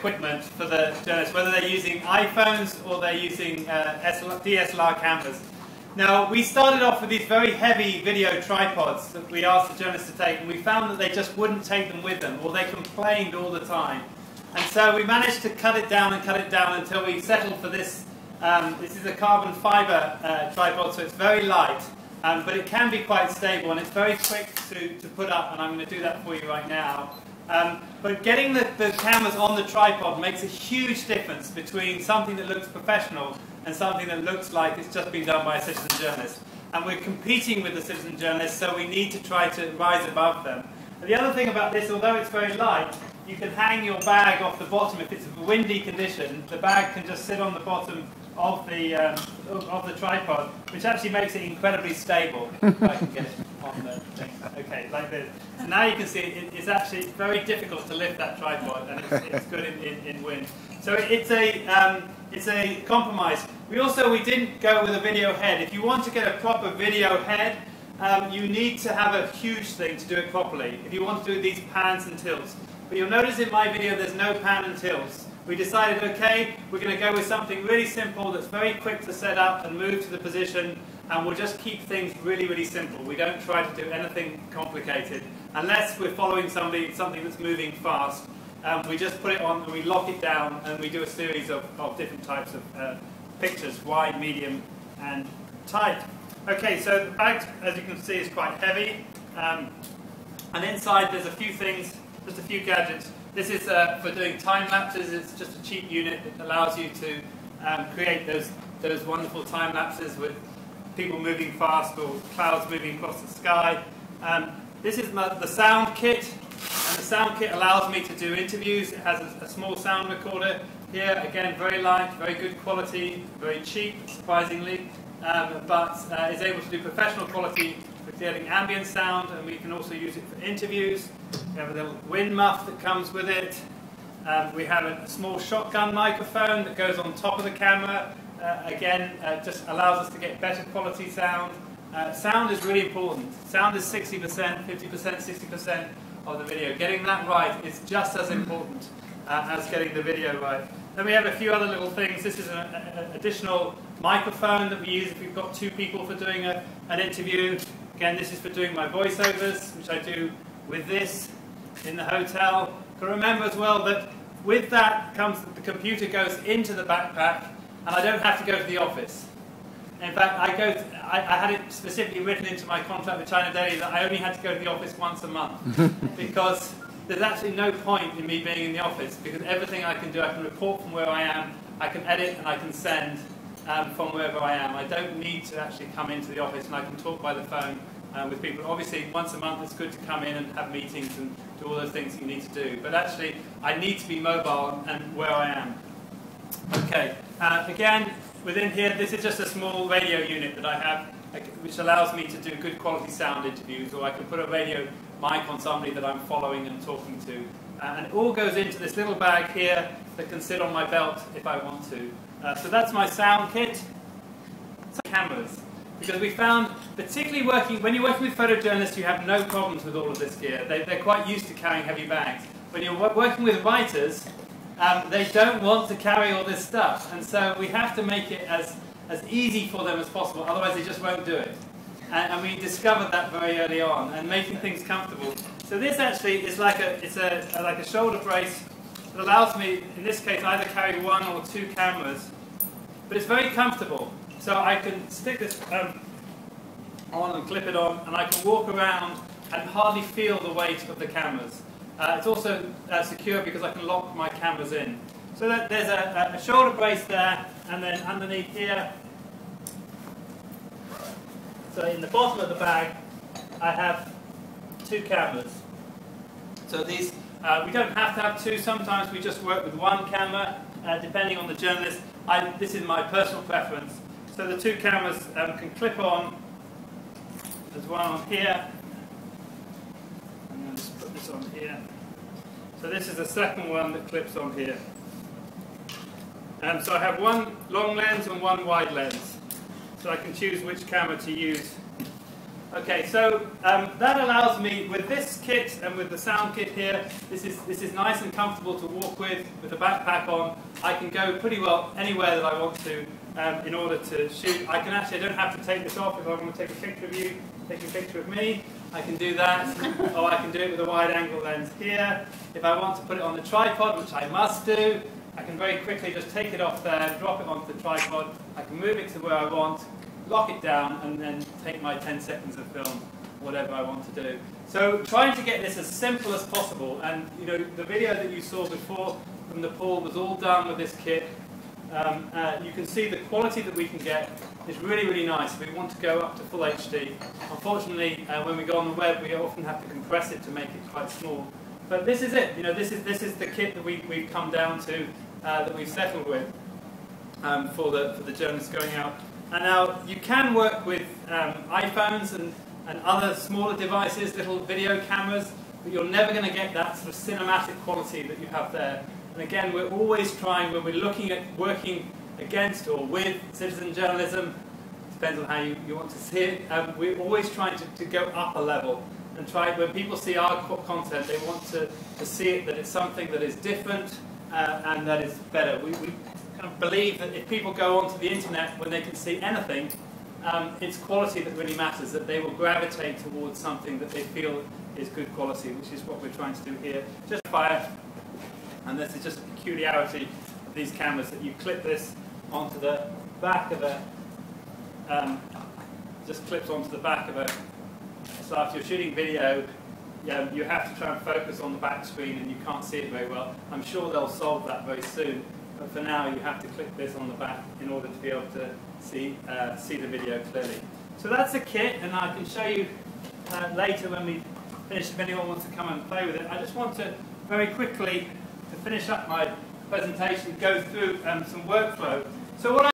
equipment for the journalists, whether they're using iPhones or they're using DSLR cameras. Now, we started off with these very heavy video tripods that we asked the journalists to take, and we found that they just wouldn't take them with them, or they complained all the time. And so we managed to cut it down until we settled for this. This is a carbon fiber tripod, so it's very light, but it can be quite stable, and it's very quick to put up, and I'm going to do that for you right now. But getting the cameras on the tripod makes a huge difference between something that looks professional and something that looks like it's just been done by a citizen journalist. And we're competing with the citizen journalists, so we need to try to rise above them. And the other thing about this, although it's very light, you can hang your bag off the bottom. If it's a windy condition, the bag can just sit on the bottom of the tripod, which actually makes it incredibly stable. If I can get it on the thing. Okay, like this. So now you can see it's actually very difficult to lift that tripod, and it's good in wind. So it's a compromise. We didn't go with a video head. If you want to get a proper video head, you need to have a huge thing to do it properly. If you want to do these pans and tilts. But you'll notice in my video there's no pan and tilts. We decided, okay, we're going to go with something really simple that's very quick to set up and move to the position, and we'll just keep things really, really simple. We don't try to do anything complicated unless we're following something that's moving fast. We just put it on and we lock it down, and we do a series of different types of pictures, wide, medium, and tight. Okay, so the bag, as you can see, is quite heavy, and inside there's a few things, just a few gadgets. This is for doing time lapses. It's just a cheap unit that allows you to create those wonderful time lapses with people moving fast or clouds moving across the sky. This is the sound kit, and the sound kit allows me to do interviews. It has a small sound recorder here. Again, very light, very good quality, very cheap, surprisingly, but is able to do professional quality with getting ambient sound, and we can also use it for interviews. We have a little wind muff that comes with it. We have a small shotgun microphone that goes on top of the camera. Just allows us to get better quality sound. Sound is really important. Sound is 60%, 50%, 60% of the video. Getting that right is just as important as getting the video right. Then we have a few other little things. This is an additional microphone that we use if we've got two people for doing an interview. Again, this is for doing my voiceovers, which I do with this in the hotel. But remember as well that with that comes that the computer goes into the backpack, and I don't have to go to the office. In fact, I had it specifically written into my contract with China Daily that I only had to go to the office once a month, because there's absolutely no point in me being in the office, because everything I can do, I can report from where I am, I can edit and I can send from wherever I am. I don't need to actually come into the office, and I can talk by the phone with people. Obviously, once a month it's good to come in and have meetings and do all those things you need to do. But actually, I need to be mobile and where I am. Okay, again, within here, this is just a small radio unit that I have, which allows me to do good quality sound interviews, or I can put a radio mic on somebody that I'm following and talking to. And it all goes into this little bag here that can sit on my belt if I want to. So that's my sound kit. Some cameras. Because we found, particularly when you're working with photojournalists, you have no problems with all of this gear. They're quite used to carrying heavy bags. When you're working with writers, they don't want to carry all this stuff. And so we have to make it as easy for them as possible, otherwise they just won't do it. And we discovered that very early on, and making things comfortable. So this actually is like a shoulder brace that allows me, in this case, either carry one or two cameras. But it's very comfortable. So I can stick this on and clip it on, and I can walk around and hardly feel the weight of the cameras. It's also secure because I can lock my cameras in. So there's a shoulder brace there, and then underneath here, so in the bottom of the bag, I have two cameras. So these, we don't have to have two. Sometimes we just work with one camera, depending on the journalist. This is my personal preference. So the two cameras can clip on. There's one on here. I'm going to just put this on here. So this is the second one that clips on here. So I have one long lens and one wide lens. So I can choose which camera to use. Okay, so that allows me, with this kit and with the sound kit here, this is nice and comfortable to walk with a backpack on. I can go pretty well anywhere that I want to in order to shoot. I don't have to take this off if I want to take a picture of you, take a picture of me. I can do that, or I can do it with a wide angle lens here. If I want to put it on the tripod, which I must do, I can very quickly just take it off there, drop it onto the tripod. I can move it to where I want, lock it down, and then take my 10 seconds of film, whatever I want to do. So trying to get this as simple as possible, and you know, the video that you saw before from the pool was all done with this kit. You can see the quality that we can get is really, really nice. We want to go up to full HD. Unfortunately, when we go on the web, we often have to compress it to make it quite small. But this is it. You know, this is the kit that we've come down to, that we've settled with for the journalists going out. And now you can work with iPhones and other smaller devices, little video cameras, but you're never going to get that sort of cinematic quality that you have there. And again, we're always trying, when we're looking at working against or with citizen journalism, depends on how you want to see it, we're always trying to go up a level and try, when people see our content, they want to see it that it's something that is different and that is better. We kind of believe that if people go onto the internet when they can see anything, it's quality that really matters, that they will gravitate towards something that they feel is good quality, which is what we're trying to do here. Just fire, and this is just a peculiarity of these cameras, that you clip this onto the back of a, just clips onto the back of a, so if you're shooting video, you have to try and focus on the back screen and you can't see it very well. I'm sure they'll solve that very soon, but for now you have to click this on the back in order to be able to see the video clearly. So that's a kit, and I can show you later when we finish, if anyone wants to come and play with it. I just want to very quickly, to finish up my presentation, go through some workflow. So what